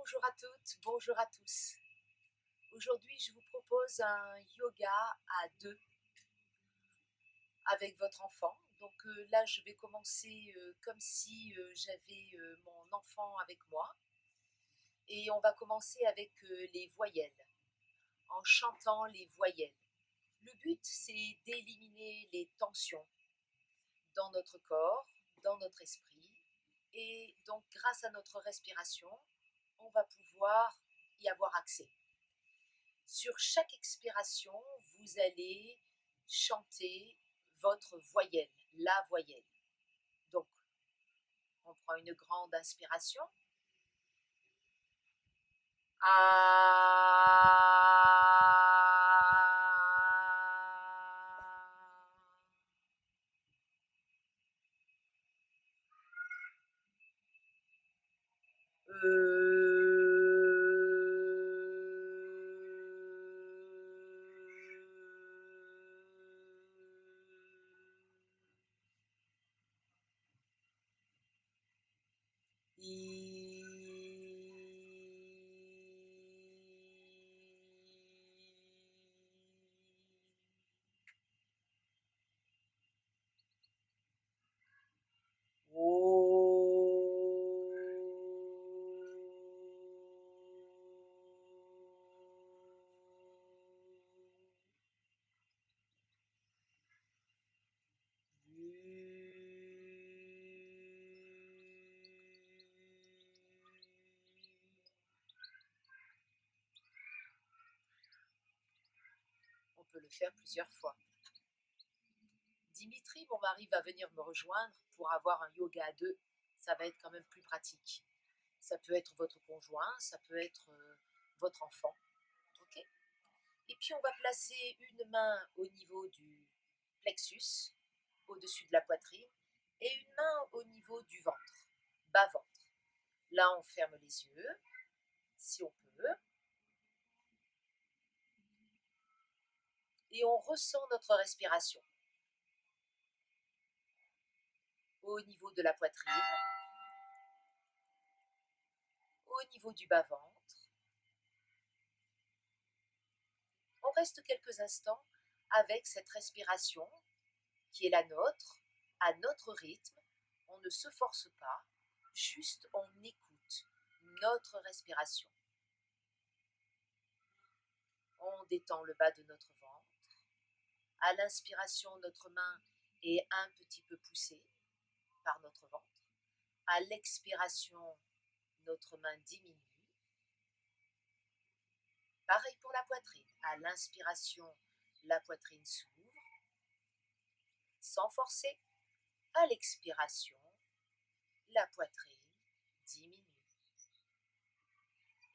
Bonjour à toutes, bonjour à tous. Aujourd'hui, je vous propose un yoga à deux avec votre enfant. Donc là, je vais commencer comme si j'avais mon enfant avec moi. Et on va commencer avec les voyelles, en chantant les voyelles. Le but, c'est d'éliminer les tensions dans notre corps, dans notre esprit. Et donc, grâce à notre respiration, on va pouvoir y avoir accès. Sur chaque expiration, vous allez chanter votre voyelle, la voyelle. Donc, on prend une grande inspiration. On peut le faire plusieurs fois. Dimitri, mon mari, va venir me rejoindre pour avoir un yoga à deux. Ça va être quand même plus pratique. Ça peut être votre conjoint, ça peut être votre enfant. Ok. Et puis on va placer une main au niveau du plexus, au-dessus de la poitrine, et une main au niveau du ventre, bas-ventre. Là, on ferme les yeux, si on peut, et on ressent notre respiration au niveau de la poitrine, au niveau du bas-ventre. On reste quelques instants avec cette respiration qui est la nôtre, à notre rythme. On ne se force pas, juste on écoute notre respiration. On détend le bas de notre ventre. À l'inspiration, notre main est un petit peu poussée par notre ventre. À l'expiration, notre main diminue. Pareil pour la poitrine. À l'inspiration, la poitrine s'ouvre sans forcer. À l'expiration, la poitrine diminue.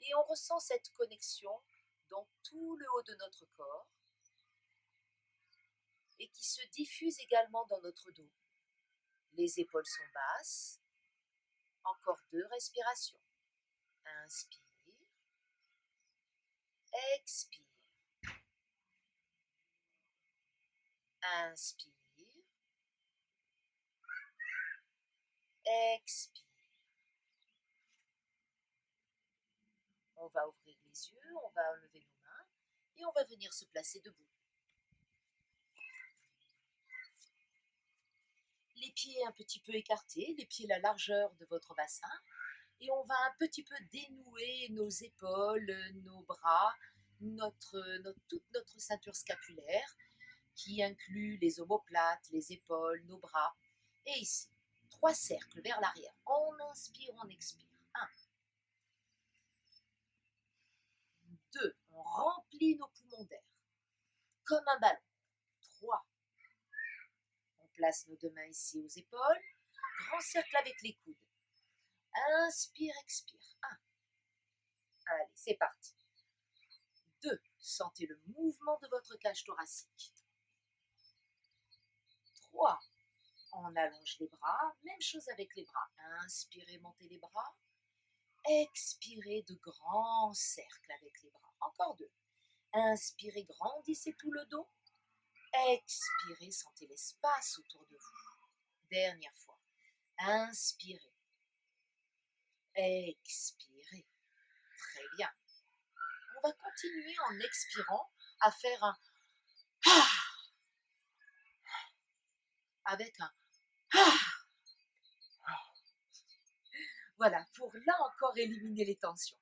Et on ressent cette connexion dans tout le haut de notre corps et qui se diffuse également dans notre dos. Les épaules sont basses. Encore 2 respirations. Inspire. Expire. Inspire. Expire. On va ouvrir les yeux, on va lever nos mains et on va venir se placer debout. Les pieds un petit peu écartés, les pieds la largeur de votre bassin. Et on va un petit peu dénouer nos épaules, nos bras, toute notre ceinture scapulaire qui inclut les omoplates, les épaules, nos bras. Et ici, 3 cercles vers l'arrière. On inspire, on expire. 1, 2, on remplit nos poumons d'air comme un ballon. 3, on place nos 2 mains ici aux épaules. Grand cercle avec les coudes. Inspire, expire. 1. Allez, c'est parti. 2. Sentez le mouvement de votre cage thoracique. 3. On allonge les bras. Même chose avec les bras. Inspirez, montez les bras. Expirez de grands cercles avec les bras. Encore 2. Inspirez, grandissez tout le dos. Expirez, sentez l'espace autour de vous. Dernière fois. Inspirez. Expirez. continuez en expirant à faire un ah avec un ah. Voilà, pour là encore éliminer les tensions.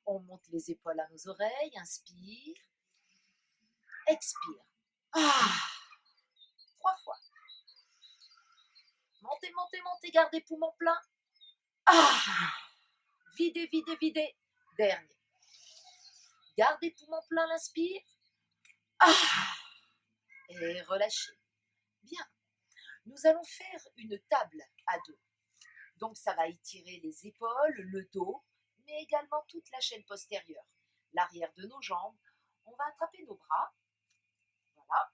On monte les épaules à nos oreilles, inspire, expire. Ah, 3 fois. Montez, montez, montez, gardez poumons pleins. Ah, videz, videz, videz. Dernier. Gardez poumons pleins, l'inspire. Ah, et relâchez. Bien. Nous allons faire une table à deux. Donc ça va étirer les épaules, le dos, mais également toute la chaîne postérieure, l'arrière de nos jambes. On va attraper nos bras. Voilà.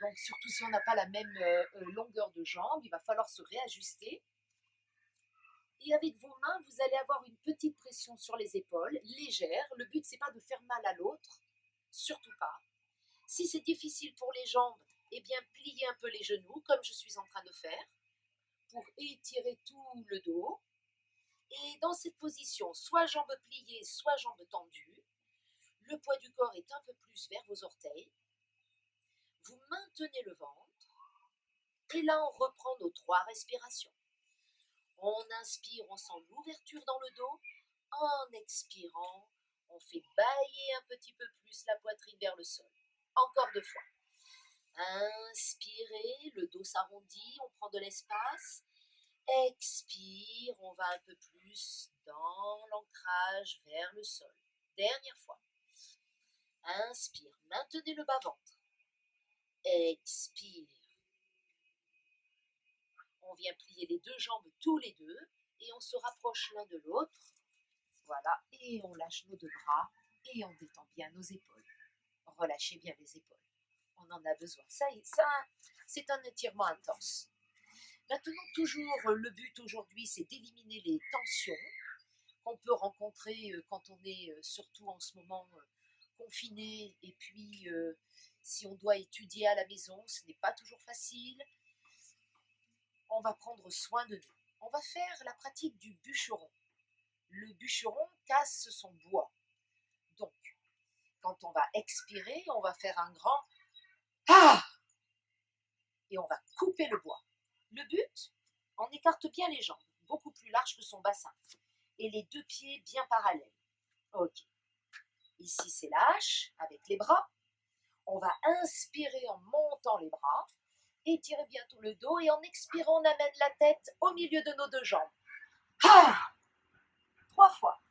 Donc surtout si on n'a pas la même longueur de jambe, il va falloir se réajuster. Et avec vos mains, vous allez avoir une petite pression sur les épaules, légère. Le but, c'est pas de faire mal à l'autre, surtout pas. Si c'est difficile pour les jambes, eh bien pliez un peu les genoux, comme je suis en train de faire, pour étirer tout le dos. Et dans cette position, soit jambes pliées, soit jambes tendues, le poids du corps est un peu plus vers vos orteils. Vous maintenez le ventre. Et là, on reprend nos 3 respirations. On inspire, on sent l'ouverture dans le dos. En expirant, on fait bâiller un petit peu plus la poitrine vers le sol. Encore 2 fois. Inspirez, le dos s'arrondit, on prend de l'espace. Expire, on va un peu plus dans l'ancrage vers le sol. Dernière fois. Inspire, maintenez le bas-ventre. Expire. On vient plier les 2 jambes tous les deux et on se rapproche l'un de l'autre. Voilà, et on lâche nos 2 bras et on détend bien nos épaules. Relâchez bien les épaules. On en a besoin. Ça, c'est un étirement intense. Maintenant, toujours, le but aujourd'hui, c'est d'éliminer les tensions qu'on peut rencontrer quand on est surtout en ce moment confiné. Et puis, si on doit étudier à la maison, ce n'est pas toujours facile. On va prendre soin de nous. On va faire la pratique du bûcheron. Le bûcheron casse son bois. Donc, quand on va expirer, on va faire un grand ah et on va couper le bois. Le but, on écarte bien les jambes, beaucoup plus larges que son bassin, et les 2 pieds bien parallèles. Ok. Ici, c'est lâche avec les bras. On va inspirer en montant les bras, étirer bien tout le dos, et en expirant, on amène la tête au milieu de nos 2 jambes. Ah 3 fois.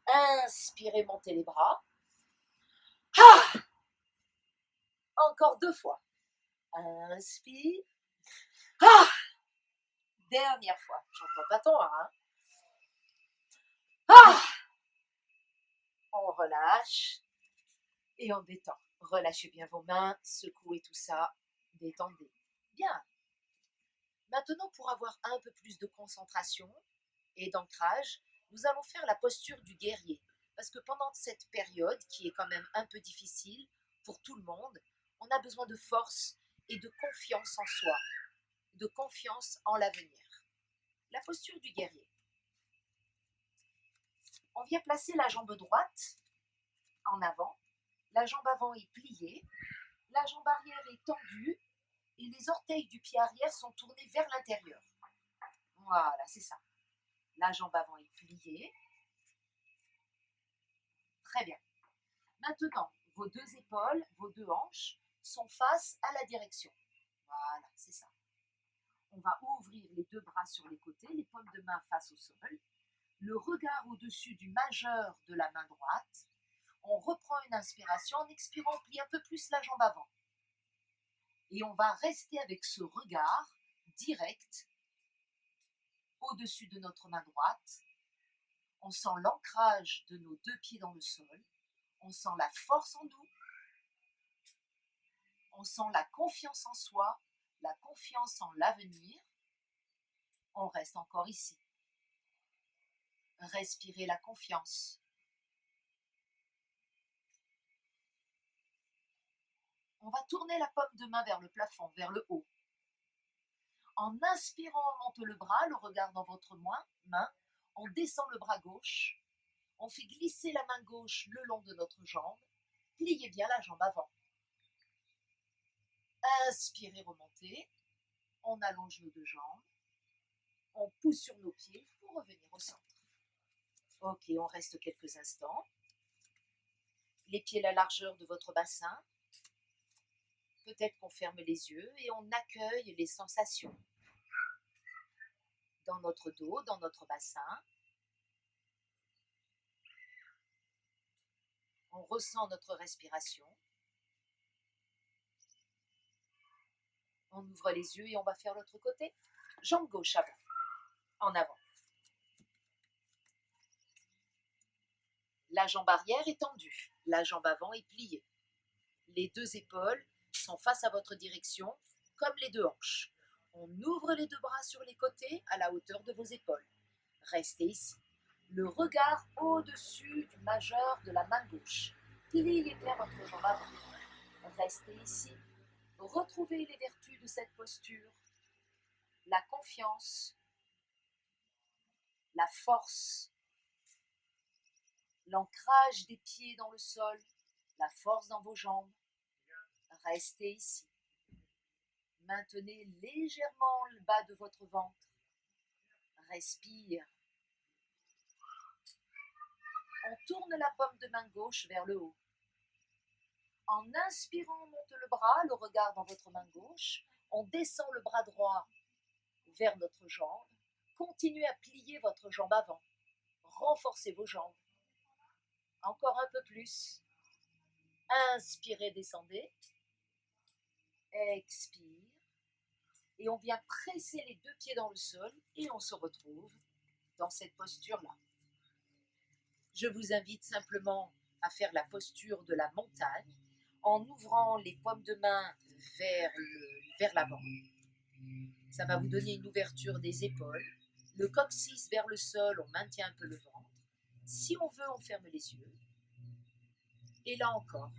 Inspirez, montez les bras. Ah encore 2 fois. Inspire. Ah dernière fois. J'entends pas ton hein. Ah on relâche et on détend. Relâchez bien vos mains, secouez tout ça, détendez. Bien. Maintenant, pour avoir un peu plus de concentration et d'ancrage, nous allons faire la posture du guerrier. Parce que pendant cette période, qui est quand même un peu difficile pour tout le monde, on a besoin de force et de confiance en soi, de confiance en l'avenir. La posture du guerrier. On vient placer la jambe droite en avant, la jambe avant est pliée, la jambe arrière est tendue et les orteils du pied arrière sont tournés vers l'intérieur. Voilà, c'est ça. La jambe avant est pliée. Très bien. Maintenant, vos 2 épaules, vos 2 hanches sont face à la direction. Voilà, c'est ça. On va ouvrir les 2 bras sur les côtés, les paumes de main face au sol. Le regard au-dessus du majeur de la main droite. On reprend une inspiration. En expirant, on plie un peu plus la jambe avant. Et on va rester avec ce regard direct au-dessus de notre main droite. On sent l'ancrage de nos 2 pieds dans le sol. On sent la force en nous. On sent la confiance en soi, la confiance en l'avenir. On reste encore ici. Respirez la confiance. On va tourner la paume de main vers le plafond, vers le haut. En inspirant, on monte le bras, le regard dans votre main. On descend le bras gauche. On fait glisser la main gauche le long de notre jambe. pliez bien la jambe avant. Inspirez, remontez. On allonge nos deux jambes. On pousse sur nos pieds pour revenir au centre. Ok, on reste quelques instants. Les pieds à la largeur de votre bassin. Peut-être qu'on ferme les yeux et on accueille les sensations dans notre dos, dans notre bassin. On ressent notre respiration. On ouvre les yeux et on va faire l'autre côté. Jambe gauche avant, en avant. La jambe arrière est tendue, la jambe avant est pliée. Les deux épaules sont face à votre direction, comme les deux hanches. On ouvre les deux bras sur les côtés à la hauteur de vos épaules. Restez ici. Le regard au-dessus du majeur de la main gauche. Pliez bien votre jambe avant. Restez ici. Retrouvez les vertus de cette posture. La confiance, la force, l'ancrage des pieds dans le sol, la force dans vos jambes. Restez ici. Maintenez légèrement le bas de votre ventre. Respire. On tourne la paume de main gauche vers le haut. En inspirant, on monte le bras, le regard dans votre main gauche. On descend le bras droit vers notre jambe. Continuez à plier votre jambe avant. Renforcez vos jambes. Encore un peu plus. Inspirez, descendez. Expire. Et on vient presser les deux pieds dans le sol et on se retrouve dans cette posture-là. Je vous invite simplement à faire la posture de la montagne en ouvrant les paumes de main vers l'avant. Ça va vous donner une ouverture des épaules. Le coccyx vers le sol, on maintient un peu le ventre. Si on veut, on ferme les yeux. Et là encore,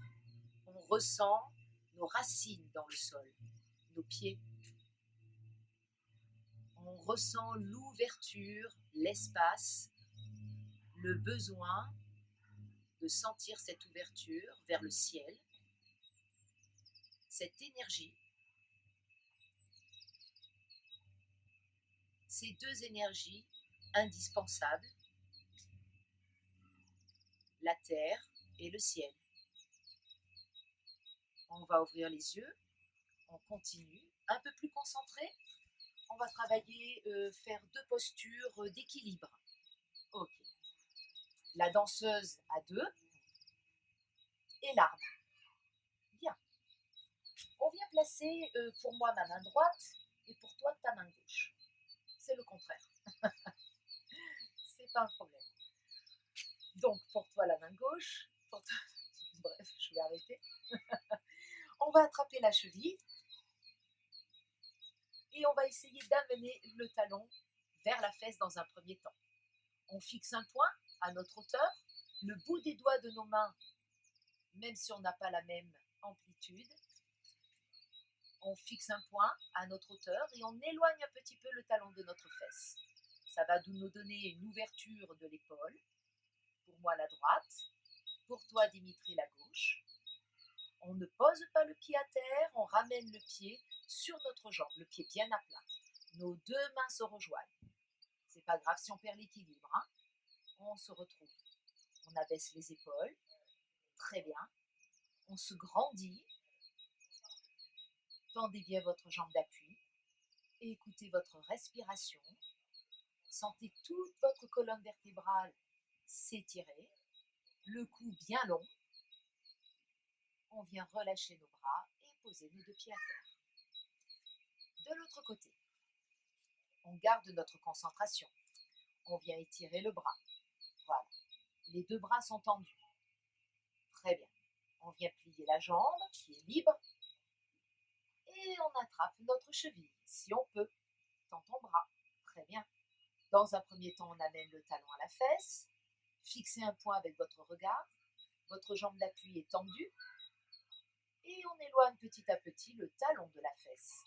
on ressent nos racines dans le sol, nos pieds. On ressent l'ouverture, l'espace, le besoin de sentir cette ouverture vers le ciel, cette énergie. Ces deux énergies indispensables, la terre et le ciel. On va ouvrir les yeux, on continue, un peu plus concentré. On va travailler, faire deux postures d'équilibre. Ok. La danseuse à deux et l'arbre. Bien. On vient placer pour moi ma main droite et pour toi ta main gauche. C'est le contraire. C'est pas un problème. Donc pour toi la main gauche, pour toi... bref, je vais arrêter. On va attraper la cheville et on va essayer d'amener le talon vers la fesse dans un premier temps. On fixe un point à notre hauteur, le bout des doigts de nos mains, même si on n'a pas la même amplitude, on fixe un point à notre hauteur et on éloigne un petit peu le talon de notre fesse. Ça va nous donner une ouverture de l'épaule. Pour moi, la droite. Pour toi, Dimitri, la gauche. On ne pose pas le pied à terre, on ramène le pied sur notre jambe, le pied bien à plat. Nos deux mains se rejoignent. C'est pas grave si on perd l'équilibre, hein. On se retrouve. On abaisse les épaules. Très bien. On se grandit. Tendez bien votre jambe d'appui. Et écoutez votre respiration. Sentez toute votre colonne vertébrale s'étirer. Le cou bien long. On vient relâcher nos bras et poser nos deux pieds à terre. De l'autre côté, on garde notre concentration. On vient étirer le bras. Voilà. Les deux bras sont tendus. Très bien. On vient plier la jambe qui est libre. Et on attrape notre cheville, si on peut. Tends ton bras. Très bien. Dans un premier temps, on amène le talon à la fesse. Fixez un point avec votre regard. Votre jambe d'appui est tendue. Et on éloigne petit à petit le talon de la fesse.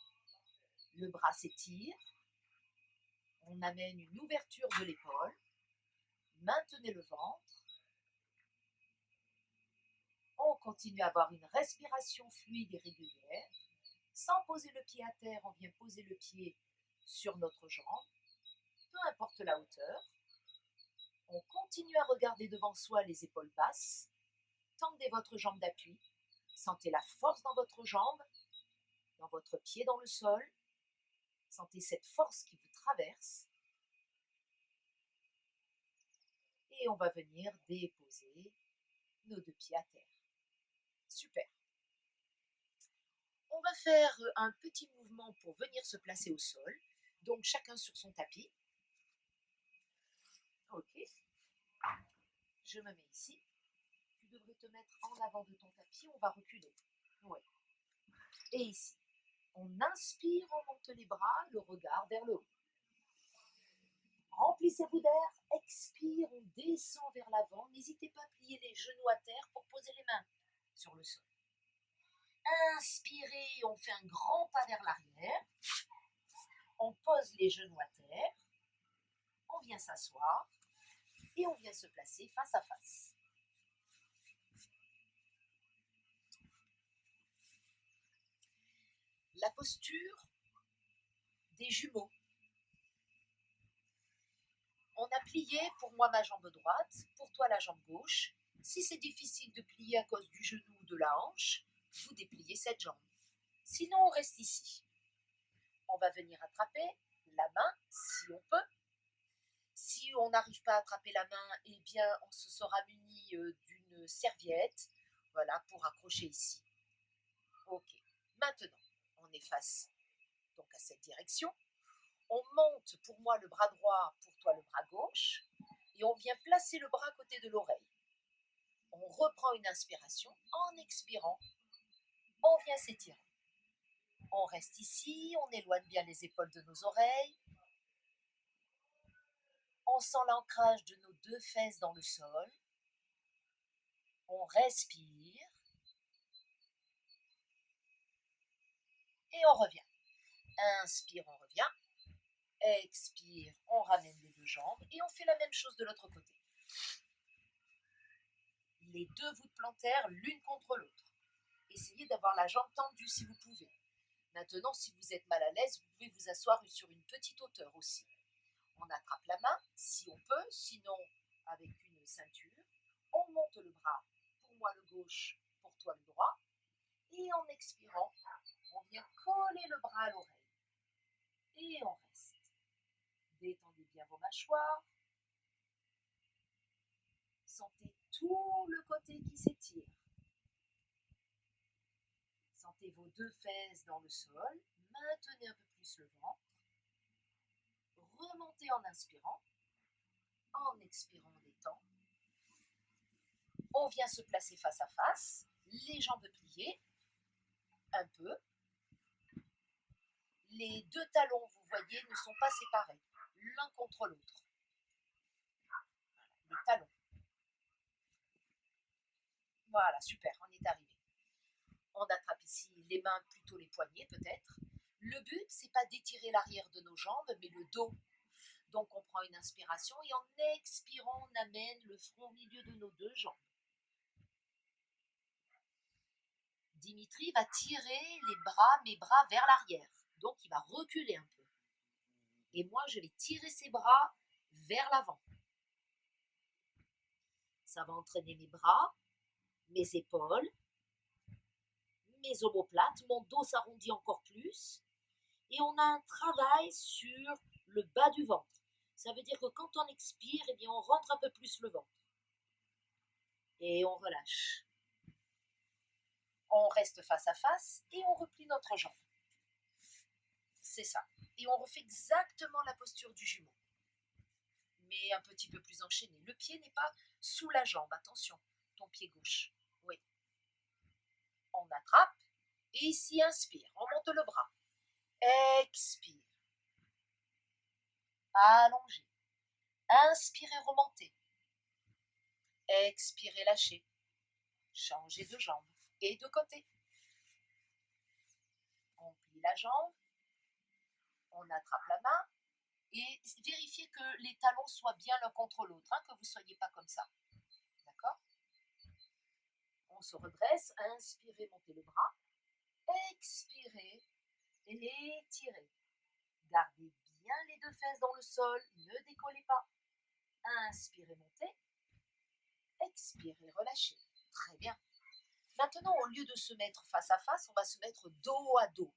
Le bras s'étire. On amène une ouverture de l'épaule. Maintenez le ventre. On continue à avoir une respiration fluide et régulière. Sans poser le pied à terre, on vient poser le pied sur notre jambe, peu importe la hauteur. On continue à regarder devant soi les épaules basses. Tendez votre jambe d'appui. Sentez la force dans votre jambe, dans votre pied dans le sol. Sentez cette force qui vous traverse. Et on va venir déposer nos deux pieds à terre. Super. On va faire un petit mouvement pour venir se placer au sol. Donc chacun sur son tapis. Ok. Je me mets ici. Tu devrais te mettre en avant de ton tapis. On va reculer. Ouais. Et ici. On inspire, on monte les bras, le regard vers le haut. Remplissez-vous d'air. Expire, on descend vers l'avant. N'hésitez pas à plier les genoux à terre pour poser les mains sur le sol. Inspirez, on fait un grand pas vers l'arrière. On pose les genoux à terre. On vient s'asseoir. Et on vient se placer face à face. La posture des jumeaux. On a plié pour moi ma jambe droite, pour toi la jambe gauche. Si c'est difficile de plier à cause du genou ou de la hanche, vous dépliez cette jambe. Sinon, on reste ici. On va venir attraper la main si on peut. Si on n'arrive pas à attraper la main, eh bien, on se sera muni d'une serviette, voilà, pour accrocher ici. Ok. Maintenant, on est face donc à cette direction. On monte pour moi le bras droit, pour toi le bras gauche, et on vient placer le bras à côté de l'oreille. On reprend une inspiration, en expirant, on vient s'étirer. On reste ici, on éloigne bien les épaules de nos oreilles. On sent l'ancrage de nos deux fesses dans le sol. On respire. Et on revient. Inspire, on revient. Expire, on ramène les deux jambes. Et on fait la même chose de l'autre côté. Les deux voûtes plantaires l'une contre l'autre. Essayez d'avoir la jambe tendue si vous pouvez. Maintenant, si vous êtes mal à l'aise, vous pouvez vous asseoir sur une petite hauteur aussi. On attrape la main, si on peut, sinon avec une ceinture. On monte le bras, pour moi le gauche, pour toi le droit. Et en expirant, on vient coller le bras à l'oreille. Et on reste. Détendez bien vos mâchoires. Sentez tout le côté qui s'étire. Sentez vos deux fesses dans le sol. Maintenez un peu plus le ventre. Remontez en inspirant. En expirant, on détend. On vient se placer face à face. Les jambes pliées. Un peu. Les deux talons, vous voyez, ne sont pas séparés. L'un contre l'autre. Les talons. Voilà, super, on est arrivé. On attrape ici les mains, plutôt les poignets peut-être. Le but, c'est pas d'étirer l'arrière de nos jambes, mais le dos. Donc on prend une inspiration et en expirant, on amène le front au milieu de nos deux jambes. Dimitri va tirer mes bras vers l'arrière. Donc il va reculer un peu. Et moi, je vais tirer ses bras vers l'avant. Ça va entraîner mes bras, mes épaules, mes omoplates, mon dos s'arrondit encore plus. Et on a un travail sur le bas du ventre. Ça veut dire que quand on expire, eh bien, on rentre un peu plus le ventre. Et on relâche. On reste face à face et on replie notre jambe. C'est ça. Et on refait exactement la posture du jumeau. Mais un petit peu plus enchaîné. Le pied n'est pas sous la jambe. Attention, ton pied gauche. Oui. On attrape. Et ici, inspire. On monte le bras. Expire. Allongez. Inspirez, remontez. Expirez, lâchez. Changez de jambe et de côté. On plie la jambe. On attrape la main. Et vérifiez que les talons soient bien l'un contre l'autre, que vous ne soyez pas comme ça. D'accord? On se redresse. Inspirez, montez le bras. Expirez et étirez. Gardez bien les deux fesses dans le sol, ne décollez pas. Inspirez, montez. Expirez, relâchez. Très bien. Maintenant, au lieu de se mettre face à face, on va se mettre dos à dos.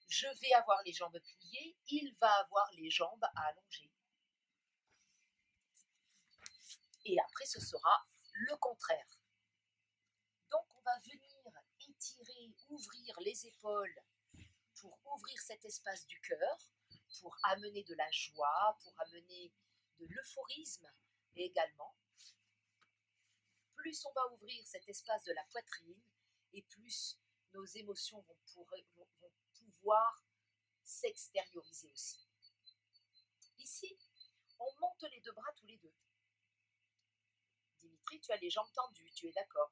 Je vais avoir les jambes pliées, il va avoir les jambes allongées. Et après, ce sera le contraire. Donc, on va venir étirer, ouvrir les épaules pour ouvrir cet espace du cœur, pour amener de la joie, pour amener de l'euphorisme. Et également, plus on va ouvrir cet espace de la poitrine, et plus nos émotions vont pouvoir s'extérioriser aussi. Ici, on monte les deux bras tous les deux. Dimitri, tu as les jambes tendues, tu es d'accord?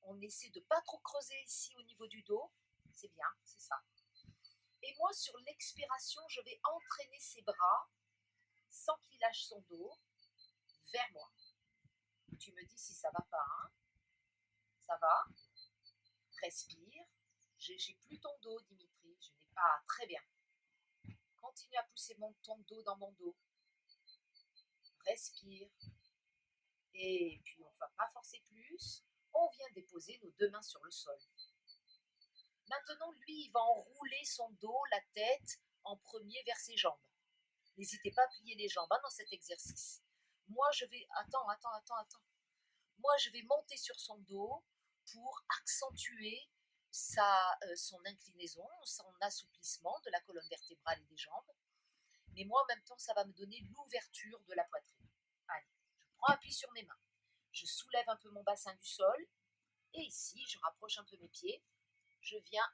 On essaie de ne pas trop creuser ici au niveau du dos. C'est bien, c'est ça. Et moi, sur l'expiration, je vais entraîner ses bras, sans qu'il lâche son dos, vers moi. Tu me dis si ça va pas, hein? Ça va? Respire. J'ai plus ton dos, Dimitri. Je n'ai pas. Très bien. Continue à pousser ton dos dans mon dos. Respire. Et puis on ne va pas forcer plus. On vient déposer nos deux mains sur le sol. Maintenant, lui, il va enrouler son dos, la tête, en premier vers ses jambes. N'hésitez pas à plier les jambes dans cet exercice. Moi, je vais... Attends. Moi, je vais monter sur son dos pour accentuer son inclinaison, son assouplissement de la colonne vertébrale et des jambes. Mais moi, en même temps, ça va me donner l'ouverture de la poitrine. Allez, je prends appui sur mes mains. Je soulève un peu mon bassin du sol. Et ici, je rapproche un peu mes pieds. Je viens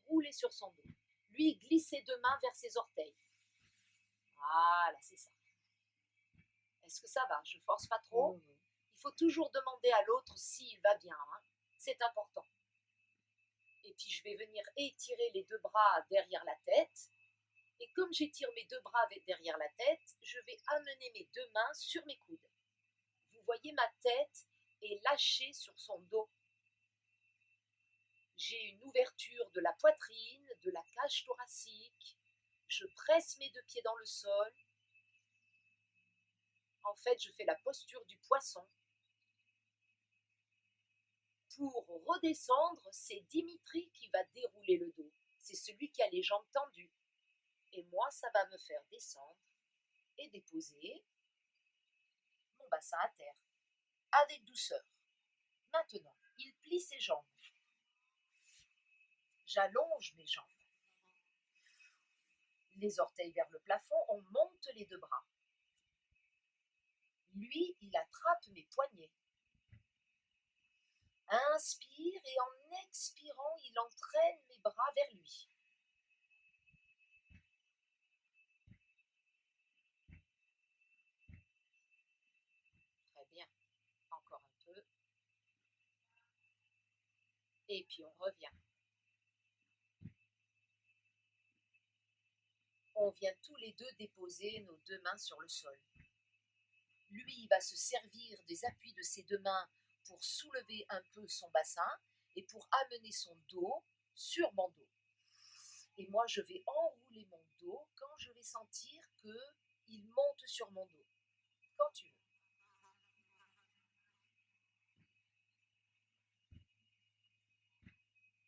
rouler sur son dos. Lui, il glisse ses deux mains vers ses orteils. Voilà, c'est ça. Est-ce que ça va? Je force pas trop. Il faut toujours demander à l'autre s'il va bien. Hein. C'est important. Et puis, je vais venir étirer les deux bras derrière la tête. Et comme j'étire mes deux bras derrière la tête, je vais amener mes deux mains sur mes coudes. Vous voyez, ma tête est lâchée sur son dos. J'ai une ouverture de la poitrine, de la cage thoracique. Je presse mes deux pieds dans le sol. En fait, je fais la posture du poisson. Pour redescendre, c'est Dimitri qui va dérouler le dos. C'est celui qui a les jambes tendues. Et moi, ça va me faire descendre et déposer mon bassin à terre. Avec douceur. Maintenant, il plie ses jambes. J'allonge mes jambes. Les orteils vers le plafond, on monte les deux bras. Lui, il attrape mes poignets. Inspire et en expirant, il entraîne mes bras vers lui. Très bien. Encore un peu. Et puis on revient. On vient tous les deux déposer nos deux mains sur le sol. Lui, il va se servir des appuis de ses deux mains pour soulever un peu son bassin et pour amener son dos sur mon dos. Et moi, je vais enrouler mon dos quand je vais sentir qu'il monte sur mon dos. Quand tu veux.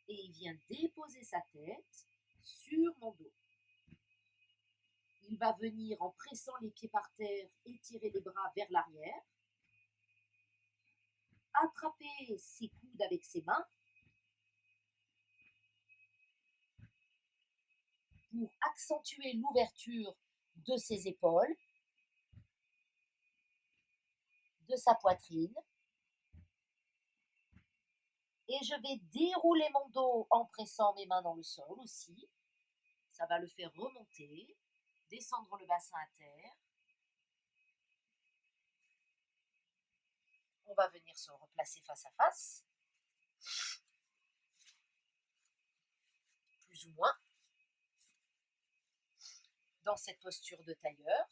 Et il vient déposer sa tête sur mon dos. Il va venir en pressant les pieds par terre, étirer les bras vers l'arrière, attraper ses coudes avec ses mains pour accentuer l'ouverture de ses épaules, de sa poitrine. Et je vais dérouler mon dos en pressant mes mains dans le sol aussi. Ça va le faire remonter, descendre le bassin à terre. On va venir se replacer face à face. Plus ou moins. Dans cette posture de tailleur.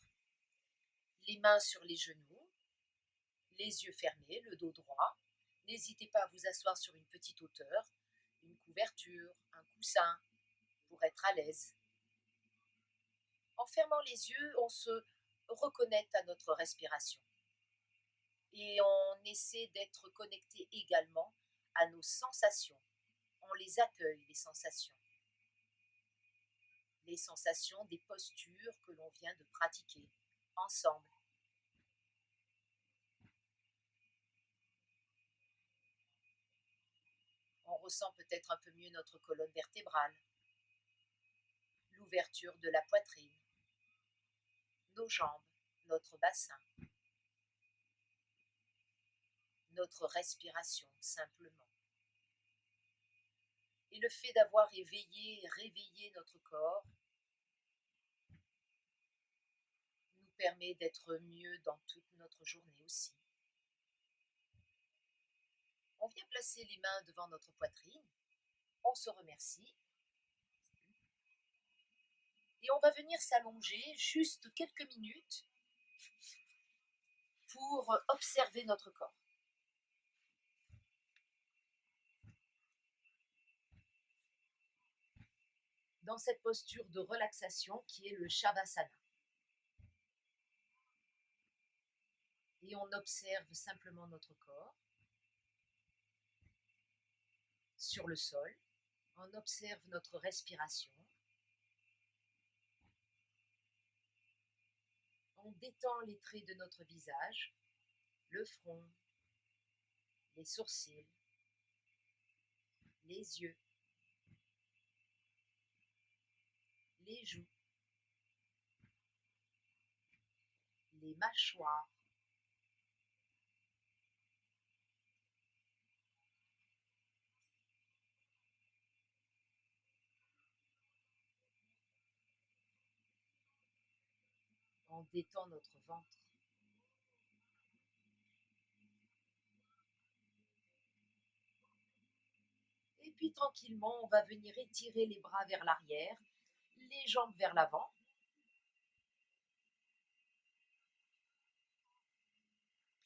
Les mains sur les genoux. Les yeux fermés, le dos droit. N'hésitez pas à vous asseoir sur une petite hauteur, une couverture, un coussin, pour être à l'aise. En fermant les yeux, on se reconnecte à notre respiration et on essaie d'être connecté également à nos sensations. On les accueille, les sensations des postures que l'on vient de pratiquer ensemble. On ressent peut-être un peu mieux notre colonne vertébrale, l'ouverture de la poitrine, nos jambes, notre bassin, notre respiration simplement. Et le fait d'avoir réveillé notre corps nous permet d'être mieux dans toute notre journée aussi. On vient placer les mains devant notre poitrine, on se remercie et on va venir s'allonger juste quelques minutes pour observer notre corps. Dans cette posture de relaxation qui est le Shavasana. Et on observe simplement notre corps sur le sol. On observe notre respiration. On détend les traits de notre visage, le front, les sourcils, les yeux, les joues, les mâchoires. On détend notre ventre. Et puis tranquillement, on va venir étirer les bras vers l'arrière, les jambes vers l'avant.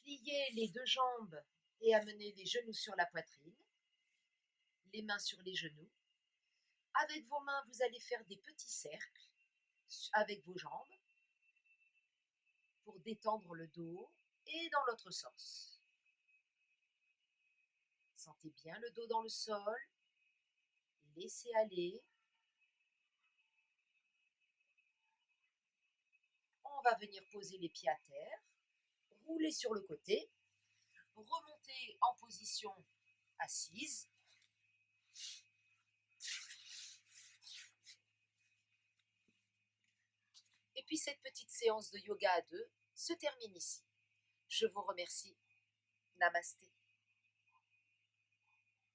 Plier les deux jambes et amener les genoux sur la poitrine, les mains sur les genoux. Avec vos mains, vous allez faire des petits cercles avec vos jambes pour détendre le dos et dans l'autre sens. Sentez bien le dos dans le sol, laissez aller. On va venir poser les pieds à terre, rouler sur le côté, remonter en position assise. Et puis cette petite séance de yoga à deux se termine ici. Je vous remercie. Namasté.